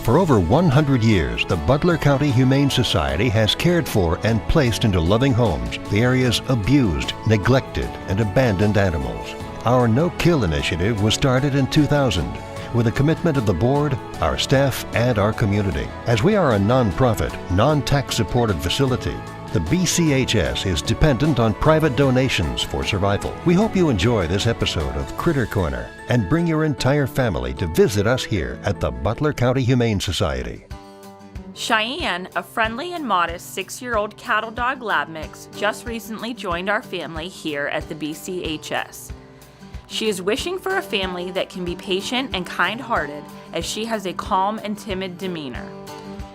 For over 100 years, the Butler County Humane Society has cared for and placed into loving homes the area's abused, neglected, and abandoned animals. Our No-Kill initiative was started in 2000 with a commitment of the board, our staff, and our community. As we are a non-profit, non-tax supported facility, the BCHS is dependent on private donations for survival. We hope you enjoy this episode of Critter Corner and bring your entire family to visit us here at the Butler County Humane Society. Cheyenne, a friendly and modest 6-year-old cattle dog lab mix, just recently joined our family here at the BCHS. She is wishing for a family that can be patient and kind-hearted, as she has a calm and timid demeanor.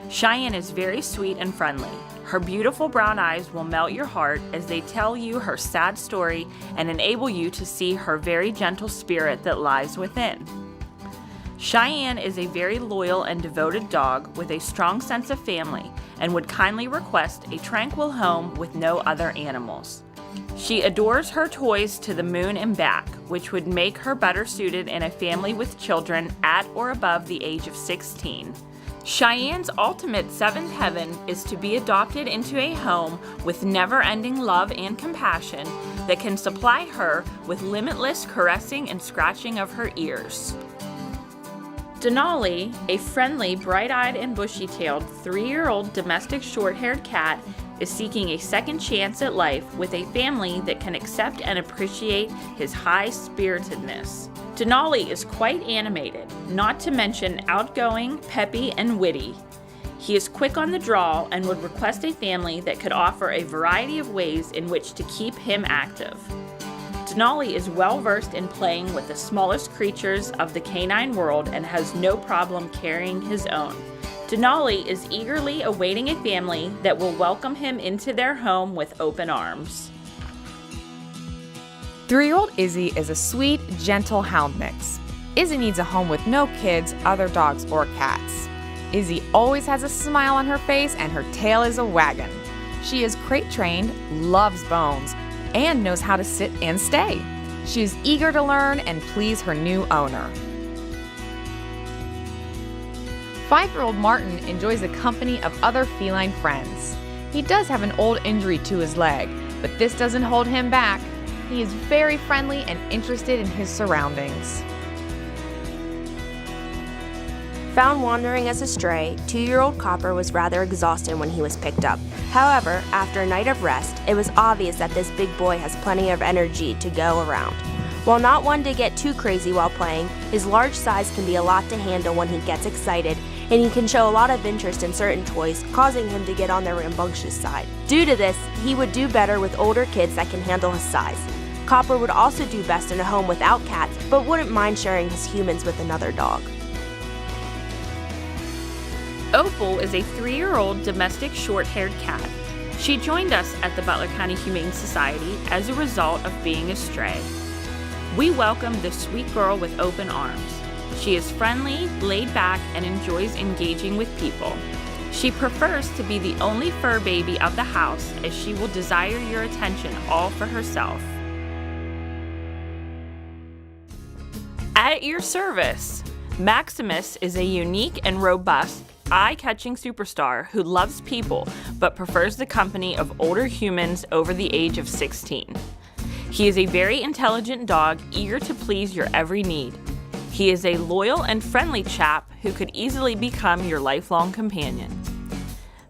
Cheyenne is very sweet and friendly. Her beautiful brown eyes will melt your heart as they tell you her sad story and enable you to see her very gentle spirit that lies within. Cheyenne is a very loyal and devoted dog with a strong sense of family and would kindly request a tranquil home with no other animals. She adores her toys to the moon and back, which would make her better suited in a family with children at or above the age of 16. Cheyenne's ultimate seventh heaven is to be adopted into a home with never-ending love and compassion that can supply her with limitless caressing and scratching of her ears. Denali, a friendly, bright-eyed and bushy-tailed 3-year-old domestic short-haired cat, is seeking a second chance at life with a family that can accept and appreciate his high-spiritedness. Denali is quite animated, not to mention outgoing, peppy, and witty. He is quick on the draw and would request a family that could offer a variety of ways in which to keep him active. Denali is well versed in playing with the smallest creatures of the canine world and has no problem carrying his own. Denali is eagerly awaiting a family that will welcome him into their home with open arms. 3-year-old Izzy is a sweet, gentle hound mix. Izzy needs a home with no kids, other dogs, or cats. Izzy always has a smile on her face and her tail is a waggin'. She is crate trained, loves bones, and knows how to sit and stay. She is eager to learn and please her new owner. 5-year-old Martin enjoys the company of other feline friends. He does have an old injury to his leg, but this doesn't hold him back. He is very friendly and interested in his surroundings. Found wandering as a stray, 2-year-old Copper was rather exhausted when he was picked up. However, after a night of rest, it was obvious that this big boy has plenty of energy to go around. While not one to get too crazy while playing, his large size can be a lot to handle when he gets excited, and he can show a lot of interest in certain toys, causing him to get on the rambunctious side. Due to this, he would do better with older kids that can handle his size. Copper would also do best in a home without cats, but wouldn't mind sharing his humans with another dog. Opal is a 3-year-old domestic short-haired cat. She joined us at the Butler County Humane Society as a result of being a stray. We welcome this sweet girl with open arms. She is friendly, laid back, and enjoys engaging with people. She prefers to be the only fur baby of the house, as she will desire your attention all for herself. At your service, Maximus is a unique and robust, eye-catching superstar who loves people but prefers the company of older humans over the age of 16. He is a very intelligent dog, eager to please your every need. He is a loyal and friendly chap who could easily become your lifelong companion.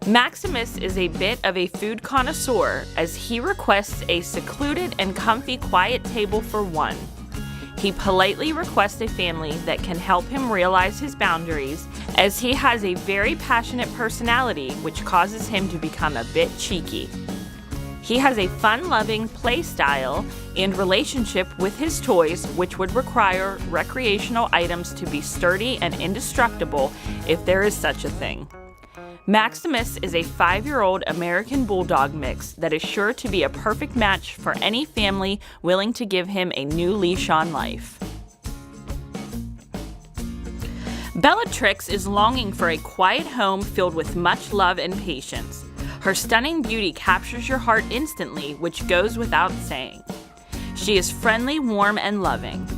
Maximus is a bit of a food connoisseur, as he requests a secluded and comfy quiet table for one. He politely requests a family that can help him realize his boundaries, as he has a very passionate personality which causes him to become a bit cheeky. He has a fun-loving play style and relationship with his toys, which would require recreational items to be sturdy and indestructible if there is such a thing. Maximus is a 5-year-old American Bulldog mix that is sure to be a perfect match for any family willing to give him a new leash on life. Bellatrix is longing for a quiet home filled with much love and patience. Her stunning beauty captures your heart instantly, which goes without saying. She is friendly, warm, and loving.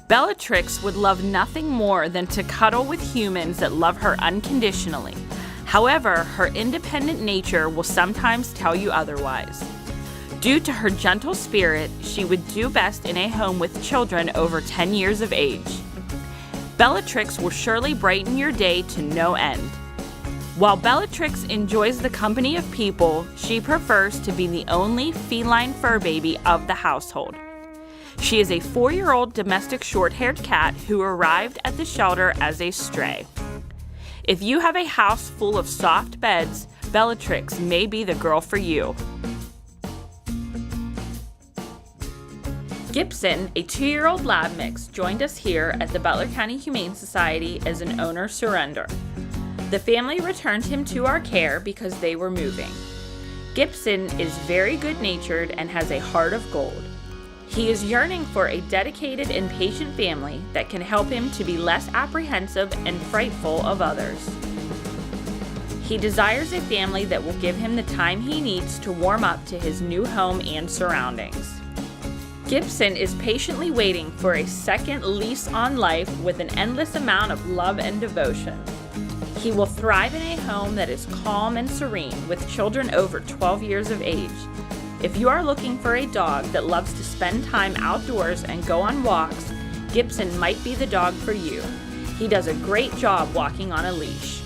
Bellatrix would love nothing more than to cuddle with humans that love her unconditionally. However, her independent nature will sometimes tell you otherwise. Due to her gentle spirit, she would do best in a home with children over 10 years of age. Bellatrix will surely brighten your day to no end. While Bellatrix enjoys the company of people, she prefers to be the only feline fur baby of the household. She is a 4-year-old domestic short-haired cat who arrived at the shelter as a stray. If you have a house full of soft beds, Bellatrix may be the girl for you. Gibson, a 2-year-old lab mix, joined us here at the Butler County Humane Society as an owner surrender. The family returned him to our care because they were moving. Gibson is very good-natured and has a heart of gold. He is yearning for a dedicated and patient family that can help him to be less apprehensive and frightful of others. He desires a family that will give him the time he needs to warm up to his new home and surroundings. Gibson is patiently waiting for a second lease on life with an endless amount of love and devotion. He will thrive in a home that is calm and serene with children over 12 years of age. If you are looking for a dog that loves to spend time outdoors and go on walks, Gibson might be the dog for you. He does a great job walking on a leash.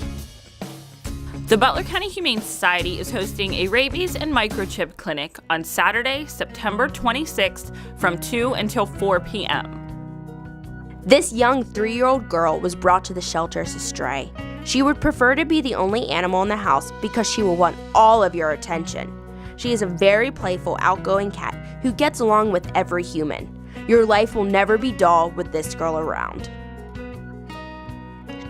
The Butler County Humane Society is hosting a rabies and microchip clinic on Saturday, September 26th from 2 until 4 p.m. This young 3-year-old girl was brought to the shelter as a stray. She would prefer to be the only animal in the house because she will want all of your attention. She is a very playful, outgoing cat who gets along with every human. Your life will never be dull with this girl around.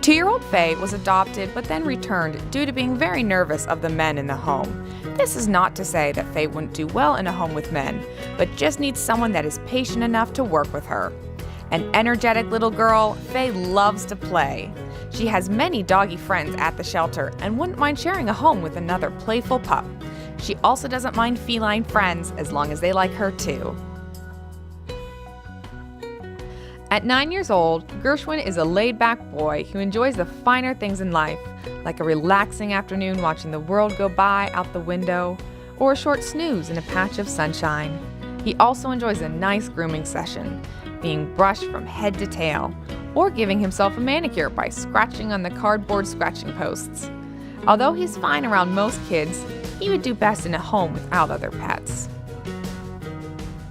2-year-old Faye was adopted but then returned due to being very nervous of the men in the home. This is not to say that Faye wouldn't do well in a home with men, but just needs someone that is patient enough to work with her. An energetic little girl, Faye loves to play. She has many doggy friends at the shelter and wouldn't mind sharing a home with another playful pup. She also doesn't mind feline friends as long as they like her too. At 9 years old, Gershwin is a laid-back boy who enjoys the finer things in life, like a relaxing afternoon watching the world go by out the window, or a short snooze in a patch of sunshine. He also enjoys a nice grooming session, being brushed from head to tail, or giving himself a manicure by scratching on the cardboard scratching posts. Although he's fine around most kids, he would do best in a home without other pets.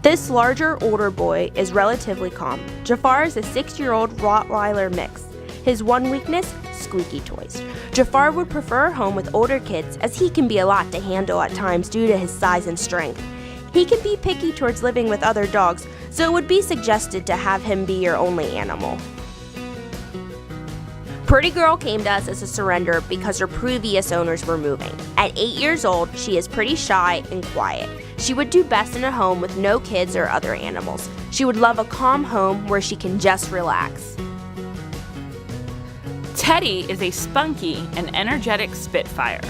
This larger, older boy is relatively calm. Jafar is a 6-year-old Rottweiler mix. His one weakness? Squeaky toys. Jafar would prefer a home with older kids as he can be a lot to handle at times due to his size and strength. He can be picky towards living with other dogs, so it would be suggested to have him be your only animal. Pretty Girl came to us as a surrender because her previous owners were moving. At 8 years old, she is pretty shy and quiet. She would do best in a home with no kids or other animals. She would love a calm home where she can just relax. Teddy is a spunky and energetic Spitfire.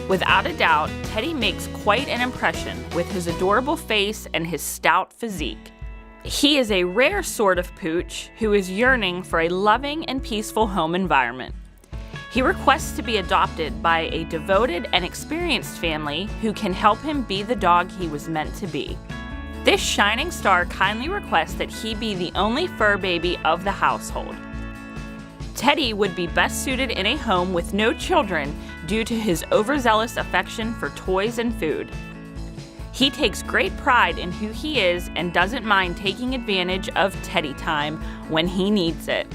Without a doubt, Teddy makes quite an impression with his adorable face and his stout physique. He is a rare sort of pooch who is yearning for a loving and peaceful home environment. He requests to be adopted by a devoted and experienced family who can help him be the dog he was meant to be. This shining star kindly requests that he be the only fur baby of the household. Teddy would be best suited in a home with no children due to his overzealous affection for toys and food. He takes great pride in who he is and doesn't mind taking advantage of Teddy time when he needs it.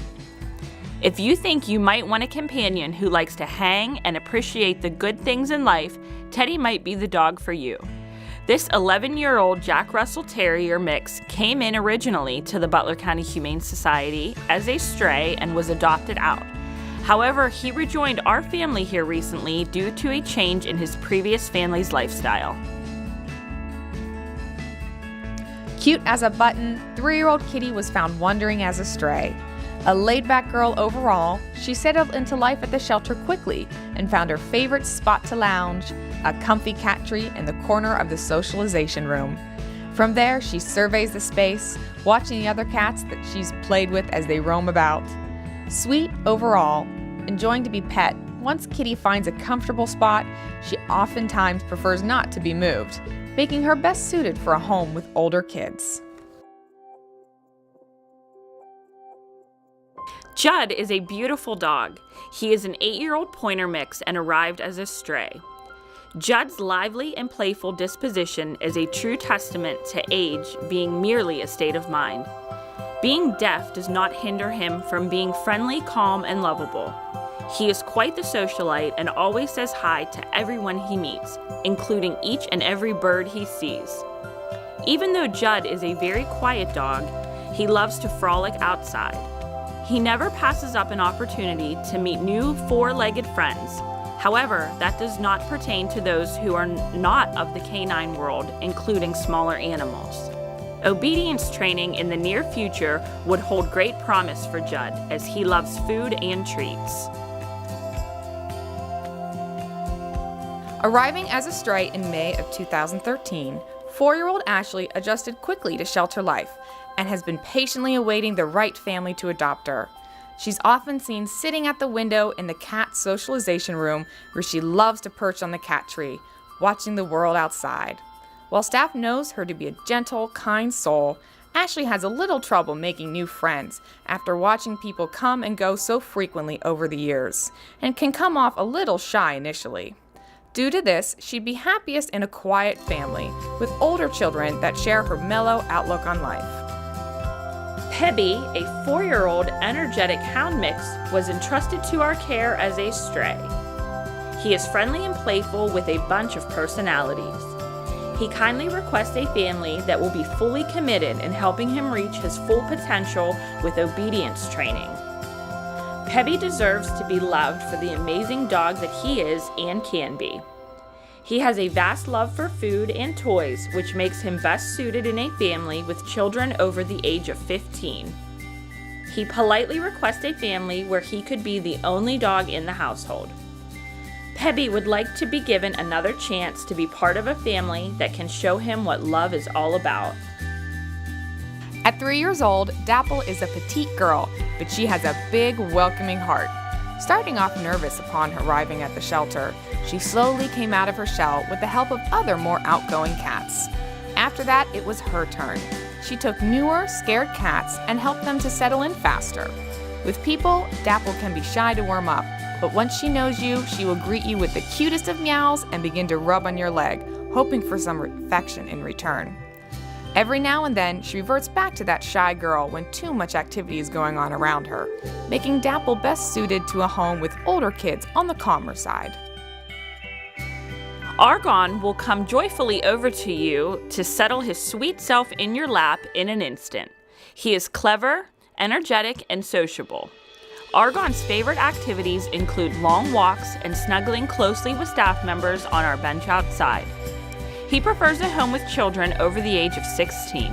If you think you might want a companion who likes to hang and appreciate the good things in life, Teddy might be the dog for you. This 11-year-old Jack Russell Terrier mix came in originally to the Butler County Humane Society as a stray and was adopted out. However, he rejoined our family here recently due to a change in his previous family's lifestyle. Cute as a button, 3-year-old Kitty was found wandering as a stray. A laid-back girl overall, she settled into life at the shelter quickly and found her favorite spot to lounge, a comfy cat tree in the corner of the socialization room. From there, she surveys the space, watching the other cats that she's played with as they roam about. Sweet overall, enjoying to be pet, once Kitty finds a comfortable spot, she oftentimes prefers not to be moved, making her best suited for a home with older kids. Judd is a beautiful dog. He is an 8-year-old pointer mix and arrived as a stray. Judd's lively and playful disposition is a true testament to age being merely a state of mind. Being deaf does not hinder him from being friendly, calm, and lovable. He is quite the socialite and always says hi to everyone he meets, including each and every bird he sees. Even though Judd is a very quiet dog, he loves to frolic outside. He never passes up an opportunity to meet new four-legged friends. However, that does not pertain to those who are not of the canine world, including smaller animals. Obedience training in the near future would hold great promise for Judd, as he loves food and treats. Arriving as a stray in May of 2013, 4-year-old Ashley adjusted quickly to shelter life and has been patiently awaiting the right family to adopt her. She's often seen sitting at the window in the cat socialization room where she loves to perch on the cat tree, watching the world outside. While staff knows her to be a gentle, kind soul, Ashley has a little trouble making new friends after watching people come and go so frequently over the years, and can come off a little shy initially. Due to this, she'd be happiest in a quiet family with older children that share her mellow outlook on life. Pebby, a 4-year-old energetic hound mix, was entrusted to our care as a stray. He is friendly and playful with a bunch of personalities. He kindly requests a family that will be fully committed in helping him reach his full potential with obedience training. Pebby deserves to be loved for the amazing dog that he is and can be. He has a vast love for food and toys, which makes him best suited in a family with children over the age of 15. He politely requests a family where he could be the only dog in the household. Pebby would like to be given another chance to be part of a family that can show him what love is all about. At 3 years old, Dapple is a petite girl, but she has a big, welcoming heart. Starting off nervous upon arriving at the shelter, she slowly came out of her shell with the help of other more outgoing cats. After that, it was her turn. She took newer, scared cats and helped them to settle in faster. With people, Dapple can be shy to warm up, but once she knows you, she will greet you with the cutest of meows and begin to rub on your leg, hoping for some affection in return. Every now and then, she reverts back to that shy girl when too much activity is going on around her, making Dapple best suited to a home with older kids on the calmer side. Argon will come joyfully over to you to settle his sweet self in your lap in an instant. He is clever, energetic, and sociable. Argon's favorite activities include long walks and snuggling closely with staff members on our bench outside. He prefers a home with children over the age of 16.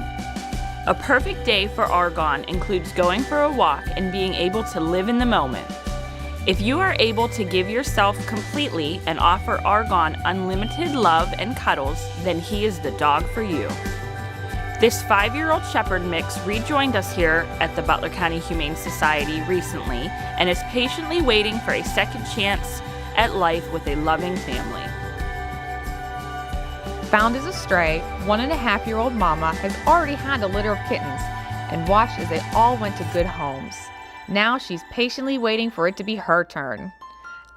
A perfect day for Argon includes going for a walk and being able to live in the moment. If you are able to give yourself completely and offer Argon unlimited love and cuddles, then he is the dog for you. This 5-year-old Shepherd mix rejoined us here at the Butler County Humane Society recently and is patiently waiting for a second chance at life with a loving family. Found as a stray, 1.5-year-old Mama has already had a litter of kittens and watched as they all went to good homes. Now she's patiently waiting for it to be her turn.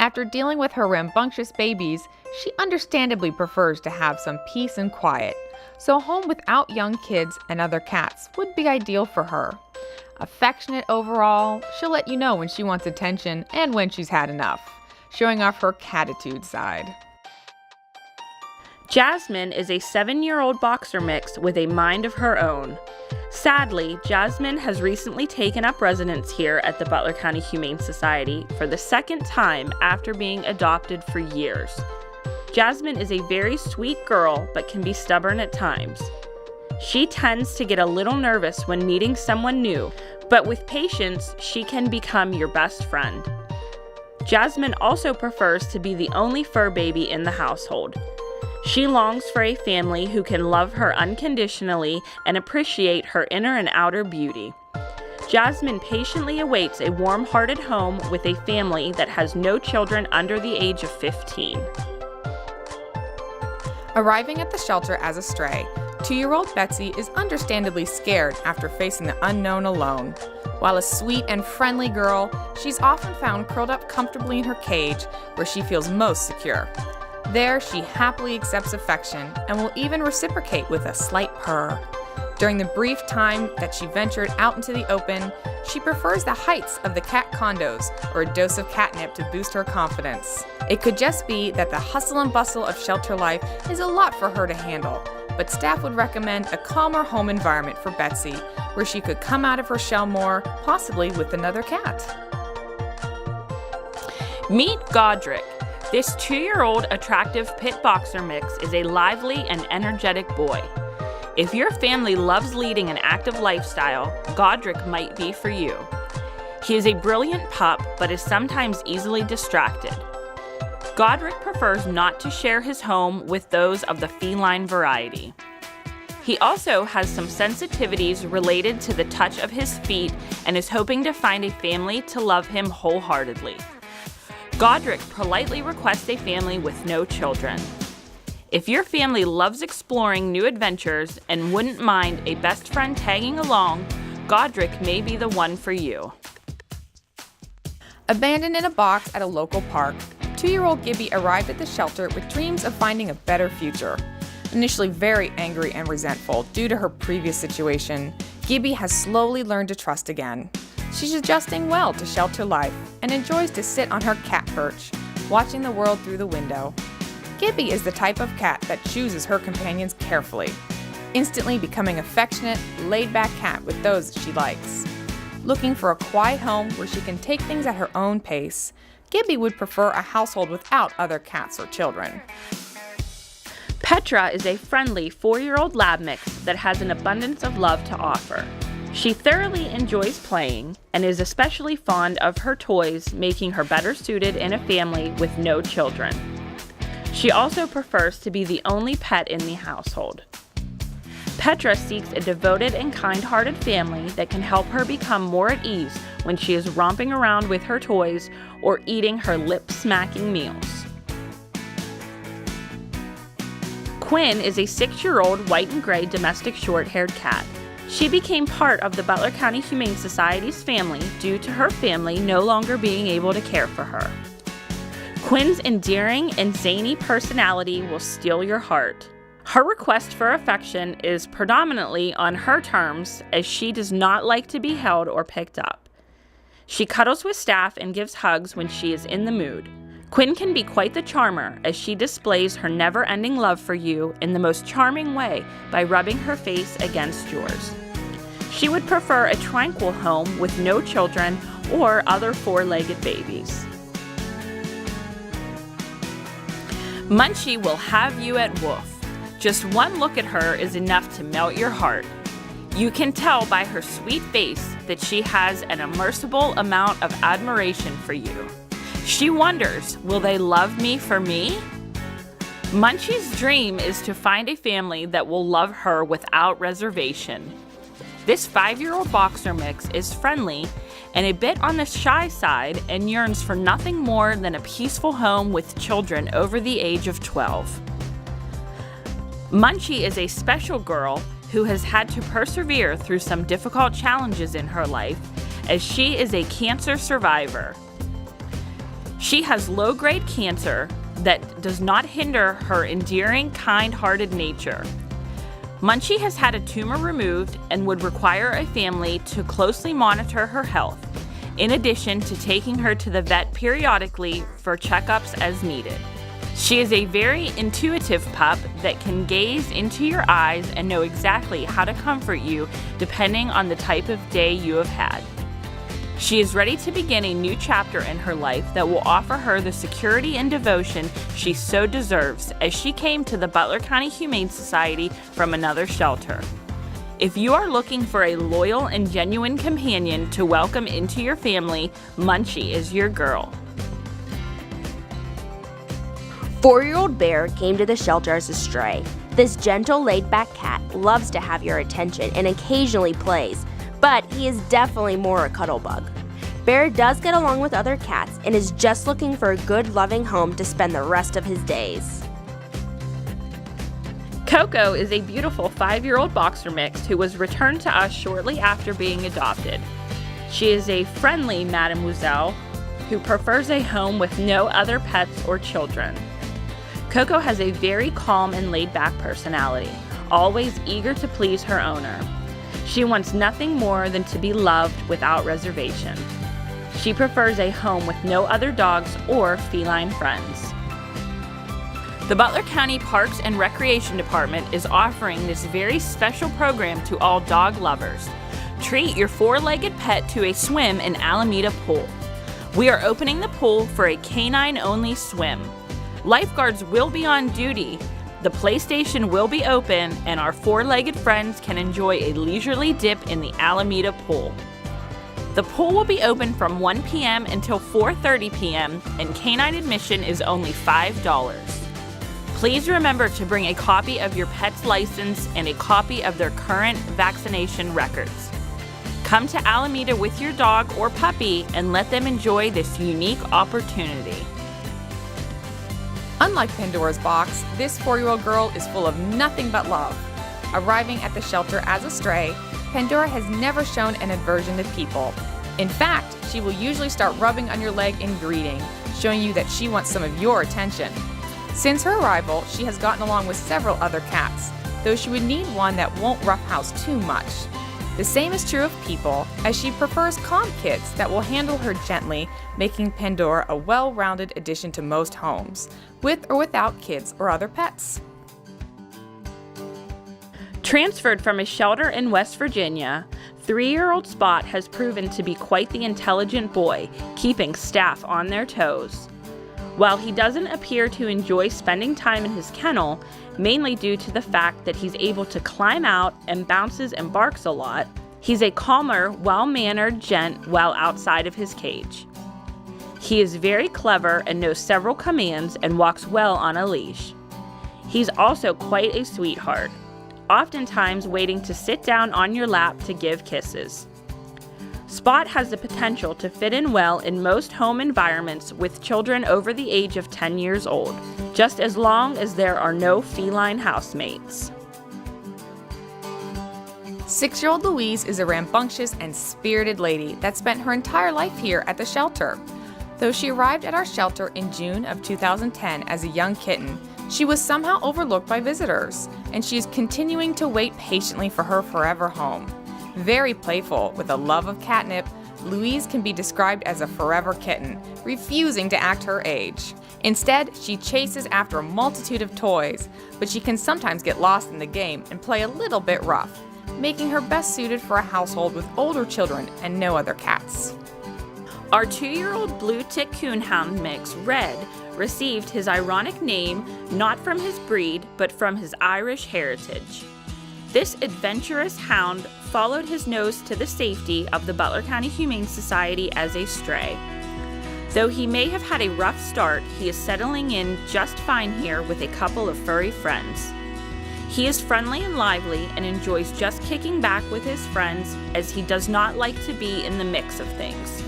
After dealing with her rambunctious babies, she understandably prefers to have some peace and quiet, so a home without young kids and other cats would be ideal for her. Affectionate overall, she'll let you know when she wants attention and when she's had enough, showing off her catitude side. Jasmine is a 7-year-old boxer mix with a mind of her own. Sadly, Jasmine has recently taken up residence here at the Butler County Humane Society for the second time after being adopted for years. Jasmine is a very sweet girl but can be stubborn at times. She tends to get a little nervous when meeting someone new, but with patience, she can become your best friend. Jasmine also prefers to be the only fur baby in the household. She longs for a family who can love her unconditionally and appreciate her inner and outer beauty. Jasmine patiently awaits a warm-hearted home with a family that has no children under the age of 15. Arriving at the shelter as a stray, 2-year-old Betsy is understandably scared after facing the unknown alone. While a sweet and friendly girl, she's often found curled up comfortably in her cage where she feels most secure. There, she happily accepts affection and will even reciprocate with a slight purr. During the brief time that she ventured out into the open, she prefers the heights of the cat condos or a dose of catnip to boost her confidence. It could just be that the hustle and bustle of shelter life is a lot for her to handle, but staff would recommend a calmer home environment for Betsy, where she could come out of her shell more, possibly with another cat. Meet Godric. This 2-year-old attractive pit boxer mix is a lively and energetic boy. If your family loves leading an active lifestyle, Godric might be for you. He is a brilliant pup, but is sometimes easily distracted. Godric prefers not to share his home with those of the feline variety. He also has some sensitivities related to the touch of his feet and is hoping to find a family to love him wholeheartedly. Godric politely requests a family with no children. If your family loves exploring new adventures and wouldn't mind a best friend tagging along, Godric may be the one for you. Abandoned in a box at a local park, 2-year-old Gibby arrived at the shelter with dreams of finding a better future. Initially very angry and resentful due to her previous situation, Gibby has slowly learned to trust again. She's adjusting well to shelter life and enjoys to sit on her cat perch, watching the world through the window. Gibby is the type of cat that chooses her companions carefully, instantly becoming affectionate, laid-back cat with those she likes. Looking for a quiet home where she can take things at her own pace, Gibby would prefer a household without other cats or children. Petra is a friendly 4-year-old lab mix that has an abundance of love to offer. She thoroughly enjoys playing and is especially fond of her toys, making her better suited in a family with no children. She also prefers to be the only pet in the household. Petra seeks a devoted and kind-hearted family that can help her become more at ease when she is romping around with her toys or eating her lip-smacking meals. Quinn is a 6-year-old white and gray domestic short-haired cat. She became part of the Butler County Humane Society's family due to her family no longer being able to care for her. Quinn's endearing and zany personality will steal your heart. Her request for affection is predominantly on her terms, as she does not like to be held or picked up. She cuddles with staff and gives hugs when she is in the mood. Quinn can be quite the charmer, as she displays her never-ending love for you in the most charming way by rubbing her face against yours. She would prefer a tranquil home with no children or other 4-legged babies. Munchie will have you at woof. Just one look at her is enough to melt your heart. You can tell by her sweet face that she has an immersible amount of admiration for you. She wonders, will they love me for me? Munchie's dream is to find a family that will love her without reservation. This 5-year-old boxer mix is friendly and a bit on the shy side and yearns for nothing more than a peaceful home with children over the age of 12. Munchie is a special girl who has had to persevere through some difficult challenges in her life, as she is a cancer survivor. She has low-grade cancer that does not hinder her endearing, kind-hearted nature. Munchie has had a tumor removed and would require a family to closely monitor her health, in addition to taking her to the vet periodically for checkups as needed. She is a very intuitive pup that can gaze into your eyes and know exactly how to comfort you depending on the type of day you have had. She is ready to begin a new chapter in her life that will offer her the security and devotion she so deserves, as she came to the Butler County Humane Society from another shelter. If you are looking for a loyal and genuine companion to welcome into your family, Munchie is your girl. 4-year-old Bear came to the shelter as a stray. This gentle, laid-back cat loves to have your attention and occasionally plays, but he is definitely more a cuddle bug. Bear does get along with other cats and is just looking for a good, loving home to spend the rest of his days. Coco is a beautiful 5-year-old boxer mix who was returned to us shortly after being adopted. She is a friendly mademoiselle who prefers a home with no other pets or children. Coco has a very calm and laid-back personality, always eager to please her owner. She wants nothing more than to be loved without reservation. She prefers a home with no other dogs or feline friends. The Butler County Parks and Recreation Department is offering this very special program to all dog lovers. Treat your 4-legged pet to a swim in Alameda Pool. We are opening the pool for a canine-only swim. Lifeguards will be on duty, the PlayStation will be open, and our 4-legged friends can enjoy a leisurely dip in the Alameda Pool. The pool will be open from 1 p.m. until 4:30 p.m. and canine admission is only $5. Please remember to bring a copy of your pet's license and a copy of their current vaccination records. Come to Alameda with your dog or puppy and let them enjoy this unique opportunity. Unlike Pandora's box, this 4-year-old girl is full of nothing but love. Arriving at the shelter as a stray, Pandora has never shown an aversion to people. In fact, she will usually start rubbing on your leg in greeting, showing you that she wants some of your attention. Since her arrival, she has gotten along with several other cats, though she would need one that won't roughhouse too much. The same is true of people, as she prefers calm kids that will handle her gently, making Pandora a well-rounded addition to most homes, with or without kids or other pets. Transferred from a shelter in West Virginia, 3-year-old Spot has proven to be quite the intelligent boy, keeping staff on their toes. While he doesn't appear to enjoy spending time in his kennel, mainly due to the fact that he's able to climb out and bounces and barks a lot, he's a calmer, well-mannered gent while outside of his cage. He is very clever and knows several commands and walks well on a leash. He's also quite a sweetheart, oftentimes waiting to sit down on your lap to give kisses. Spot has the potential to fit in well in most home environments with children over the age of 10 years old, just as long as there are no feline housemates. 6-year-old Louise is a rambunctious and spirited lady that spent her entire life here at the shelter. Though she arrived at our shelter in June of 2010 as a young kitten, she was somehow overlooked by visitors, and she is continuing to wait patiently for her forever home. Very playful, with a love of catnip, Louise can be described as a forever kitten, refusing to act her age. Instead, she chases after a multitude of toys, but she can sometimes get lost in the game and play a little bit rough, making her best suited for a household with older children and no other cats. Our 2-year-old blue tick coonhound mix, Red, received his ironic name not from his breed, but from his Irish heritage. This adventurous hound followed his nose to the safety of the Butler County Humane Society as a stray. Though he may have had a rough start, he is settling in just fine here with a couple of furry friends. He is friendly and lively and enjoys just kicking back with his friends, as he does not like to be in the mix of things.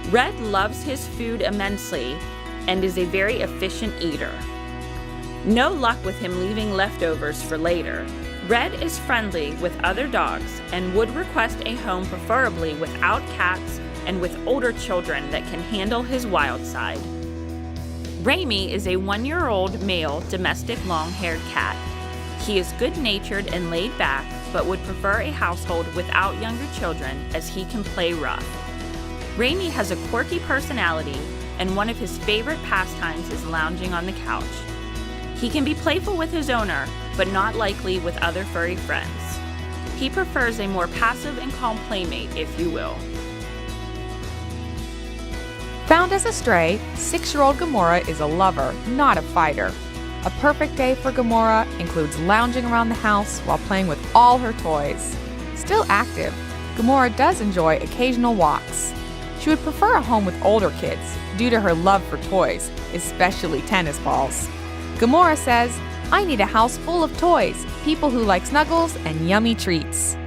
Red loves his food immensely and is a very efficient eater. No luck with him leaving leftovers for later. Red is friendly with other dogs and would request a home preferably without cats and with older children that can handle his wild side. Raimi is a 1-year-old male domestic long-haired cat. He is good-natured and laid back, but would prefer a household without younger children as he can play rough. Raimi has a quirky personality, and one of his favorite pastimes is lounging on the couch. He can be playful with his owner, but not likely with other furry friends. He prefers a more passive and calm playmate, if you will. Found as a stray, 6-year-old Gamora is a lover, not a fighter. A perfect day for Gamora includes lounging around the house while playing with all her toys. Still active, Gamora does enjoy occasional walks. She would prefer a home with older kids due to her love for toys, especially tennis balls. Gamora says, "I need a house full of toys, people who like snuggles and yummy treats."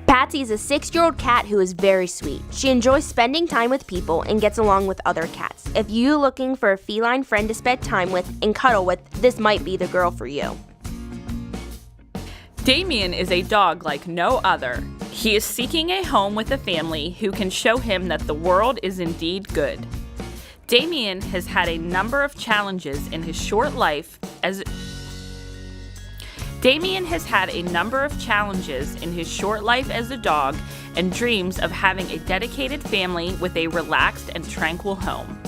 Patsy is a 6-year-old cat who is very sweet. She enjoys spending time with people and gets along with other cats. If you're looking for a feline friend to spend time with and cuddle with, this might be the girl for you. Damien is a dog like no other. He is seeking a home with a family who can show him that the world is indeed good. Damien has had a number of challenges in his short life as a dog and dreams of having a dedicated family with a relaxed and tranquil home.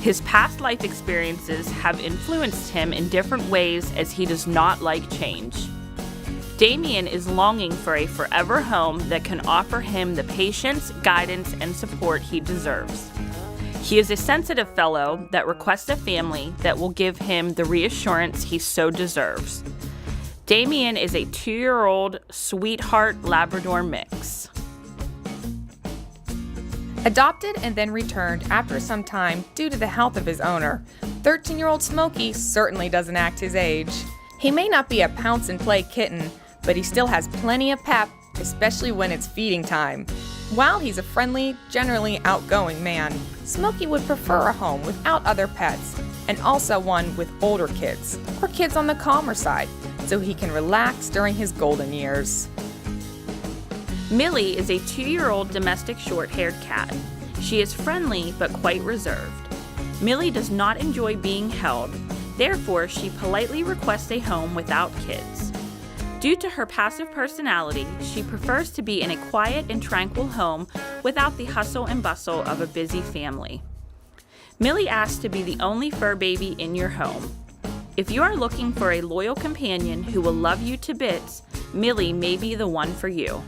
His past life experiences have influenced him in different ways as he does not like change. Damien is longing for a forever home that can offer him the patience, guidance, and support he deserves. He is a sensitive fellow that requests a family that will give him the reassurance he so deserves. Damien is a 2-year-old sweetheart Labrador mix. Adopted and then returned after some time due to the health of his owner, 13-year-old Smokey certainly doesn't act his age. He may not be a pounce-and-play kitten, but he still has plenty of pep, especially when it's feeding time. While he's a friendly, generally outgoing man, Smokey would prefer a home without other pets, and also one with older kids, or kids on the calmer side, so he can relax during his golden years. Millie is a 2-year-old domestic short-haired cat. She is friendly but quite reserved. Millie does not enjoy being held, therefore she politely requests a home without kids. Due to her passive personality, she prefers to be in a quiet and tranquil home without the hustle and bustle of a busy family. Millie asks to be the only fur baby in your home. If you are looking for a loyal companion who will love you to bits, Millie may be the one for you.